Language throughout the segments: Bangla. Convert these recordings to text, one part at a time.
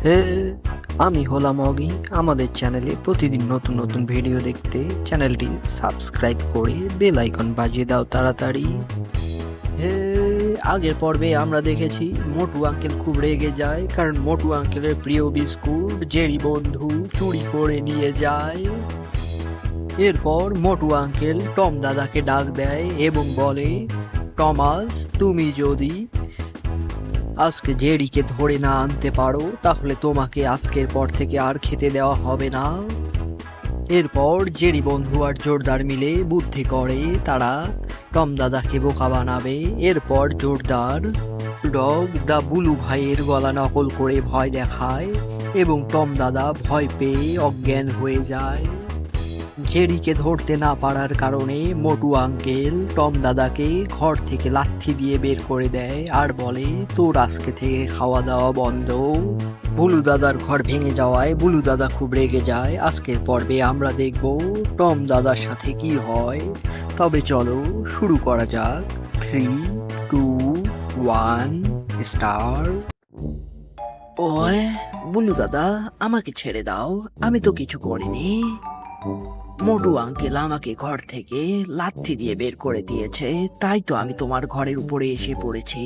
হে, আমি হলাম অগি। আমাদের চ্যানেলে প্রতিদিন নতুন নতুন ভিডিও দেখতে চ্যানেলটি সাবস্ক্রাইব করে বেল আইকন বাজিয়ে দাও তাড়াতাড়ি। হে, আগের পর্বে আমরা দেখেছি মোটু আঙ্কেল খুব রেগে যায়, কারণ মোটু আঙ্কেলের প্রিয় বিস্কুট জেরি বন্ধু চুরি করে নিয়ে যায়। এরপর মোটু আঙ্কেল টম দাদাকে ডাক দেয় এবং বলে, টমাস, তুমি যদি আজকে জেরিকে ধরে না আনতে পারো তাহলে তোমাকে আজকের পর থেকে আর খেতে দেওয়া হবে না। এরপর জেরি বন্ধু আর জোরদার মিলে বুদ্ধি করে তারা টম দাদাকে বোকা বানাবে। এরপর জোরদার ডগ দা বুলু ভাইয়ের গলা নকল করে ভয় দেখায় এবং টম দাদা ভয় পেয়ে অজ্ঞান হয়ে যায়। জেরিকে ধরতে না পারার কারণে মোটু আঙ্কেল টম দাদাকে ঘর থেকে লাথি দিয়ে বের করে দেয় আর বলে, তোর আজকে থেকে খাওয়া দাওয়া বন্ধ। বুলু দাদার ঘর ভেঙে যাওয়ায় বুলু দাদা খুব রেগে যায়। আজকের পর্বে আমরা দেখব টম দাদার সাথে কি হয়। তবে চলো শুরু করা যাক। 3, 2, 1 স্টার। ওই বুলু দাদা, আমাকে ছেড়ে দাও, আমি তো কিছু করিনি। মোটু আঙ্কেল আমাকে ঘর থেকে লাথি দিয়ে বের করে দিয়েছে, তাই তো আমি তোমার ঘরের উপরে এসে পড়েছি।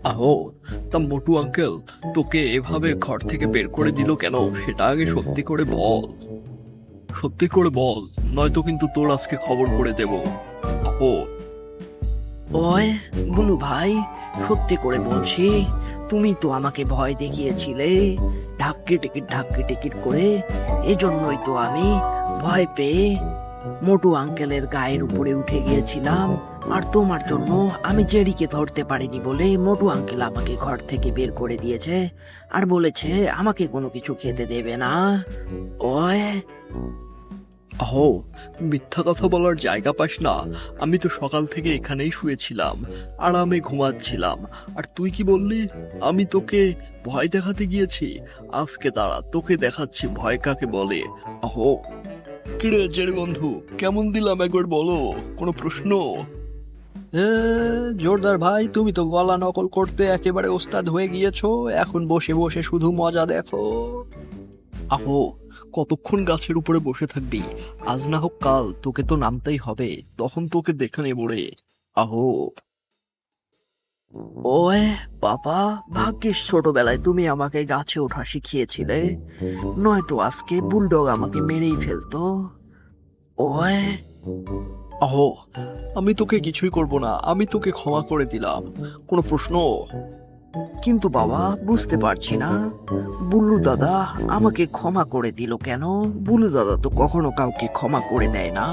আহো, তা মোটু আঙ্কেল তোকে এভাবে ঘর থেকে বের করে দিল কেন সেটা আগে সত্যি করে বল। সত্যি করে বল, নয়তো কিন্তু তোর আজকে খবর করে দেব। আহো। ওই বুলু ভাই, সত্যি করে বলছি, তুমি তো আমাকে ভয় দেখিয়েছিলে ঢাক্কি টিকিট করে। এজন্যই তো আমি ভয় পেয়ে মোটু আঙ্কেলের গায়ের উপরে উঠে গিয়েছিলাম। আর তোমার জন্য আমি জেরিকে ধরতে পারিনি বলে মোটু আঙ্কেল আমাকে ঘর থেকে বের করে দিয়েছে আর বলেছে আমাকে কোনো কিছু খেতে দেবে না। ওই আহো, মিথ্যা কথা বলার জায়গা পাস না। আমি তো সকাল থেকে এখানেই শুয়েছিলাম, আরামে ঘুমাচ্ছিলাম, আর তুই কি বললি আমি তোকে ভয় দেখাতে গিয়েছি? আজকে দাঁড়া, তোকে দেখাচ্ছি ভয় কাকে বলে। আহো। কিরে জেরি বন্ধু, কেমন দিলাম একবার বলো, কোনো প্রশ্ন? জোরদার ভাই, তুমি তো গলা নকল করতে একেবারে ওস্তাদ হয়ে গিয়েছো, এখন বসে বসে শুধু মজা দেখো। আহো, কতক্ষণ গাছের উপরে বসে থাকবি? আজ না হোক কাল তোকে তো নামতেই হবে, তখন তোকে দেখে নেব রে। আহো। ওই বাবা, ভাগ্যিস ছোটবেলায় তুমি আমাকে গাছে ওঠা শিখিয়েছিলে, নয়তো আজকে বুলডগ আমাকে মেরেই ফেলতো। ওই আহো, আমি তোকে কিছুই করব না, আমি তোকে ক্ষমা করে দিলাম, কোনো প্রশ্ন? কিন্তু বাবা, বুঝতে পারছি না, বুলু দাদা আমাকে ক্ষমা করে দিল কেন? বুলু দাদা তো কখনো কাউকে ক্ষমা করে দেয় না।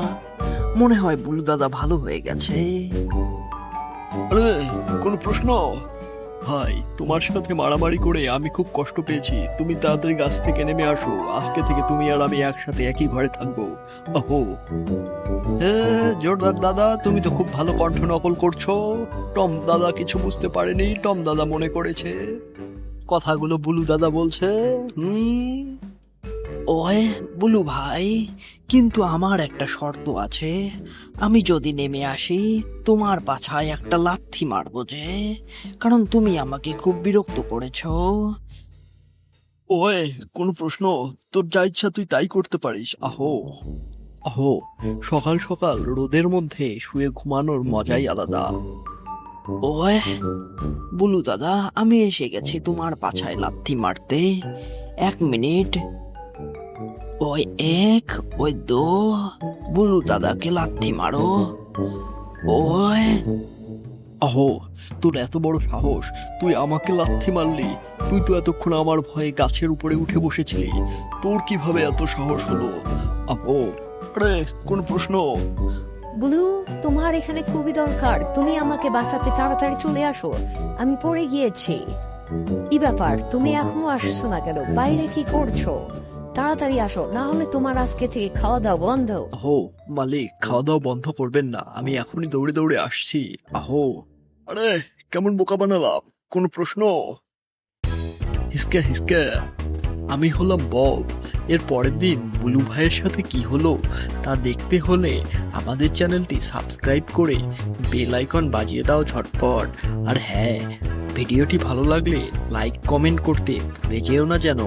মনে হয় বুলু দাদা ভালো হয়ে গেছে। আরে, কোনো প্রশ্ন? ভাই, তোমার সাথে মারামারি করে আমি খুব কষ্ট পেয়েছি, তুমি তাড়াতাড়ি গাছ থেকে নেমে আসো, আজকে থেকে তুমি আর আমি একসাথে একই ঘরে থাকবো। আহো। জোরদার দাদা, তুমি তো খুব ভালো কণ্ঠ নকল করছো। টম দাদা কিছু বুঝতে পারেনি, টম দাদা মনে করেছে কথাগুলো বুলু দাদা বলছে। ওই বুলু ভাই, কিন্তু আমার একটা শর্ত আছে। আমি যদি নেমে আসি তোমার পাছায় একটা লাথি মারবো যে, কারণ তুমি আমাকে খুব বিরক্ত করেছো। ওই, কোনো প্রশ্ন? তোর যা ইচ্ছা তুই তাই করতে পারিস। আহো। আহো, সকাল সকাল রোদের মধ্যে শুয়ে ঘুমানোর মজাই আলাদা। ওই বুলু দাদা, আমি এসে গেছি তোমার পাছায় লাথি মারতে। 1 মিনিট। ওই 1, ওই 2, বুলু দাদাকে লাথি মারো। ওই আহো, তোর এত বড় সাহস, তুই আমাকে লাথি মারলি? তুই তো এতক্ষণ আমার ভয়ে গাছের উপরে উঠে বসেছিলি, তোর কিভাবে এত সাহস হলো? আহো। আরে, কোন প্রশ্ন? ব্লু, তোমার এখানে খুবই দরকার, তুমি আমাকে বাঁচাতে তাড়াতাড়ি চলে আসো, আমি পড়ে গিয়েছি। কি ব্যাপার, তুমি এখনো আসছো না কেন? বাইরে কি করছো? তাড়াতাড়ি আসো, না হলে তোমার আজকে থেকে খাওয়া দাওয়া বন্ধ। আহো মালিক, খাওয়া দাওয়া বন্ধ করবেন না, আমি এখনই দৌড়ে দৌড়ে আসছি। আহো। আরে, কেমন বোকা বানালাম? কোন প্রশ্ন? হিসকে হিসকে, আমি হলাম বব। এর পরের দিন বুলু ভাইয়ের সাথে কি হলো তা দেখতে হলে আমাদের চ্যানেলটি সাবস্ক্রাইব করে বেল আইকন বাজিয়ে দাও ঝটপট। আর হ্যাঁ, ভিডিওটি ভালো লাগলে লাইক কমেন্ট করতে ভুলে যেও না যেন।